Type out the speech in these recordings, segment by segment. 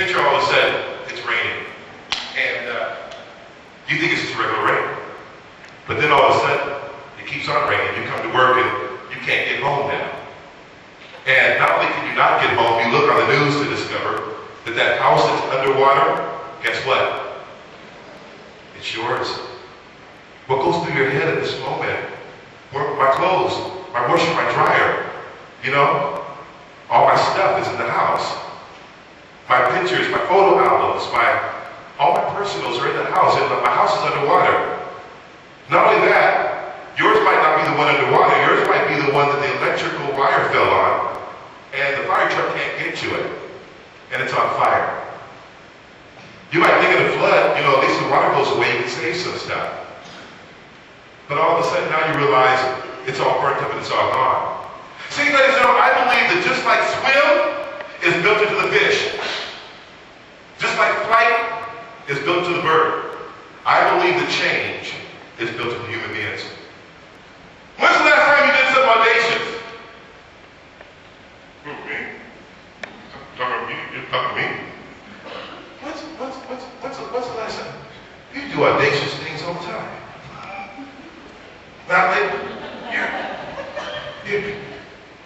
Picture all of a sudden, it's raining. And you think it's just regular rain. But then all of a sudden, it keeps on raining. You come to work and you can't get home now. And not only can you not get home, you look on the news to discover that that house that's underwater, guess what? It's yours. What goes through your head at this moment? My clothes, my washer, my dryer, you know? All my stuff is in the house. My pictures, my photo albums, all my personals are in the house, and my house is underwater. Not only that, yours might not be the one underwater, yours might be the one that the electrical wire fell on, and the fire truck can't get to it, and it's on fire. You might think of the flood, you know, at least the water goes away, you can save some stuff. But all of a sudden now you realize it's all burnt up and it's all gone. See, ladies and gentlemen, I believe that just like swim is built into the fish, just like flight is built to the bird, I believe that change is built into human beings. When's the last time you did something audacious? Who, me? Talking to me? You're talking to me? What's the last time? You do audacious things all the time. Now,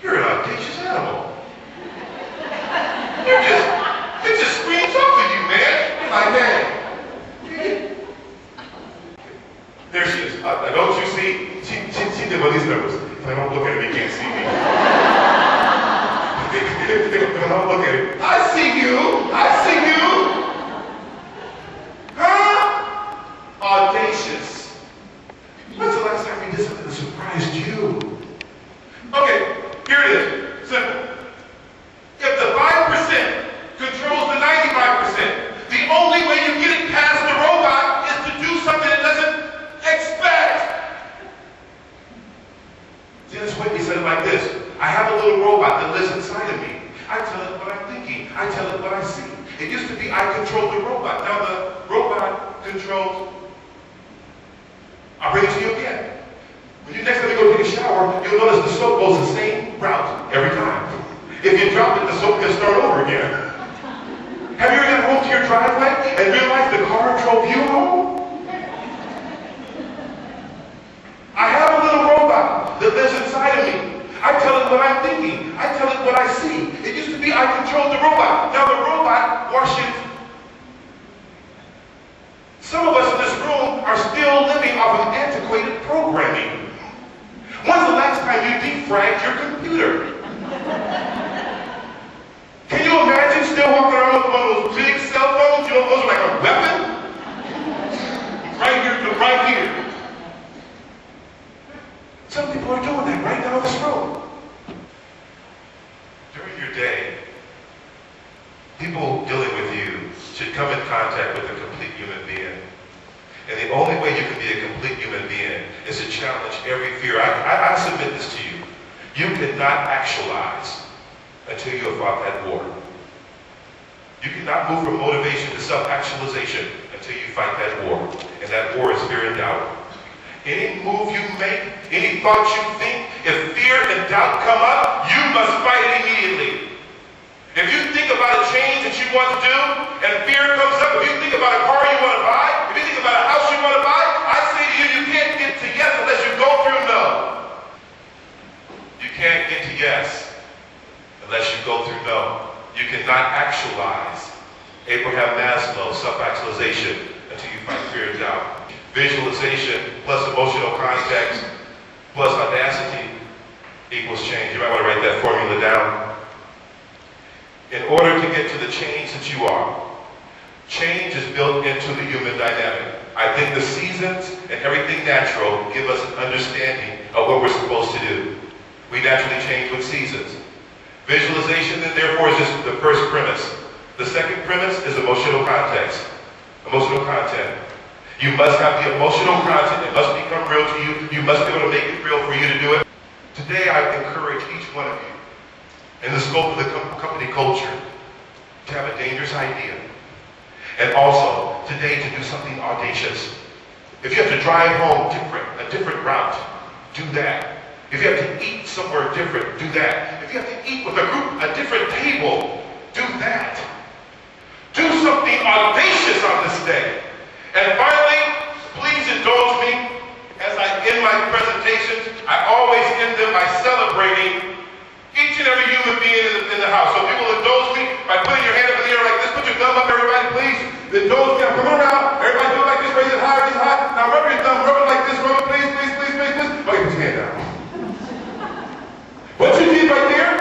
you're an audacious animal. It just screams off of you, man. You're like, man. There she is. Don't you see? She did one of these numbers. If I don't look at it, you can't see me. If I don't look at it, I see you. I see you. Huh? Audacious. When's the last time you did something that surprised you? Okay, here it is. Simple. If the 5% controls the 95%, the only way you get it past the robot is to do something it doesn't expect. Dennis Whitney said it like this: I have a little robot that lives inside of me. I tell it what I'm thinking. I tell it what I see. It used to be I control the robot. Now the robot controls. I'll bring it to you again. When you next time you go take a shower, you'll notice the soap goes the same route every time. If you drop it, the soap can start over again. Have you ever gotten home to your driveway and realized the car drove you home? I have a little robot that lives inside of me. I tell it what I'm thinking. I tell it what I see. It used to be I controlled the robot. Now the robot washes. Some of us in this room are still living off of antiquated programming. When's the last time you defragged your computer? Can you imagine still walking around with one of those big cell phones? You know, those are like a weapon? Right here, right here. Some people are doing that right down this road. During your day, people dealing with you should come in contact with a complete human being. And the only way you can be a complete human being is to challenge every fear. I submit this to you. You cannot actualize until you have fought that war. You cannot move from motivation to self-actualization until you fight that war. And that war is fear and doubt. Any move you make, any thoughts you think, if fear and doubt come up, you must fight it immediately. If you think about a change that you want to do, and fear comes up, if you think about a car you want to buy, if you think about a house you want to buy, I say to you, you can't get to yes unless you go through no. You can't get to yes unless you go through no. You cannot actualize Abraham Maslow, self-actualization, until you fight fear and doubt. Visualization plus emotional context plus audacity equals change. You might want to write that formula down. In order to get to the change that you are, change is built into the human dynamic. I think the seasons and everything natural give us an understanding of what we're supposed to do. We naturally change with seasons. Visualization, then, therefore, is just the first premise. The second premise is emotional context, emotional content. You must have the emotional content. It must become real to you. You must be able to make it real for you to do it. Today, I encourage each one of you, in the scope of the company culture, to have a dangerous idea. And also, today, to do something audacious. If you have to drive home a different route, do that. If you have to eat somewhere different, do that. If you have to eat with a group, a different table, do that. your thumb up, everybody, please. The toes now coming around. Everybody do it like this, raise it high, raise it high. Now rub your thumb, rub it like this, rub it, please, please, please, please, please. Okay, put your hand down. What you did right there,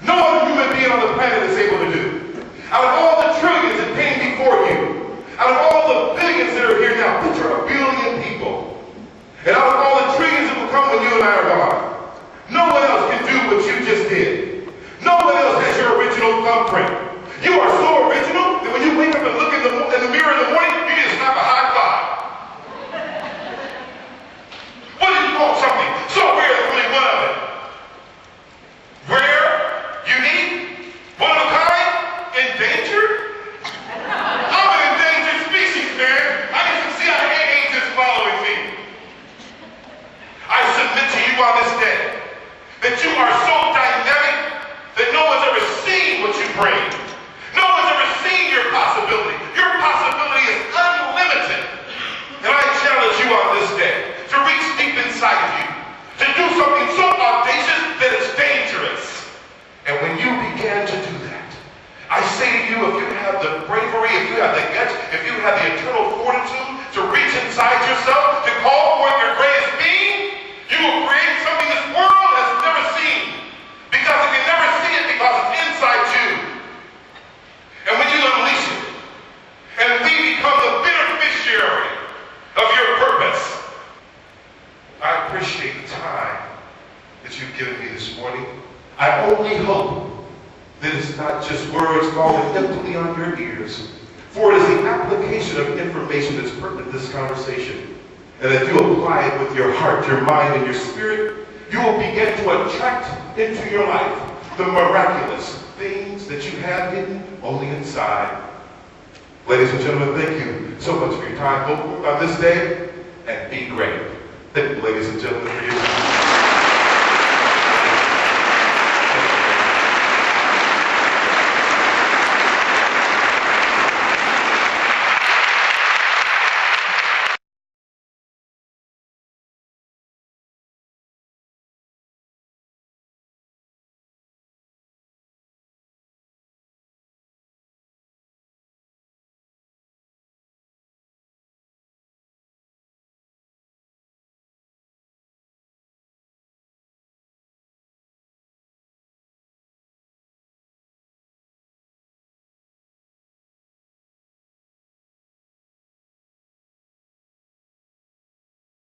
no other human being on the planet is able to do. Out of all the trillions that came before you, out of all the billions that are here now, picture a billion people. And out of all the trillions that will come when you and I are gone, no one else can do what you just did. No one else has your original thumbprint. You are so original that when you wake up and look in the mirror in the morning, you need to snap a high five. What did you call something so rare that only one of it? Rare, unique, one of a kind, endangered? I'm an endangered species, man. I need some CIA agents following me. I submit to you on this day that you are so dynamic that no one's ever seen what you bring. No one's ever seen your possibility. Your possibility is unlimited. And I challenge you on this day to reach deep inside of you, to do something so audacious that it's dangerous. And when you begin to do that, I say to you, if you have the bravery, if you have the guts, if you have the internal fortitude to reach inside yourself, to call forth your greatest being, you will create something this world has never seen. Because it can never see it because it's inside you. And when you unleash it, and we become the beneficiary of your purpose, I appreciate the time that you've given me this morning. I only hope that it's not just words falling emptily on your ears, for it is the application of information that's pertinent to this conversation. And if you apply it with your heart, your mind, and your spirit, you will begin to attract into your life the miraculous things that you have hidden only inside. Ladies and gentlemen, thank you so much for your time. Go on this day and be great. Thank you, ladies and gentlemen, for your time.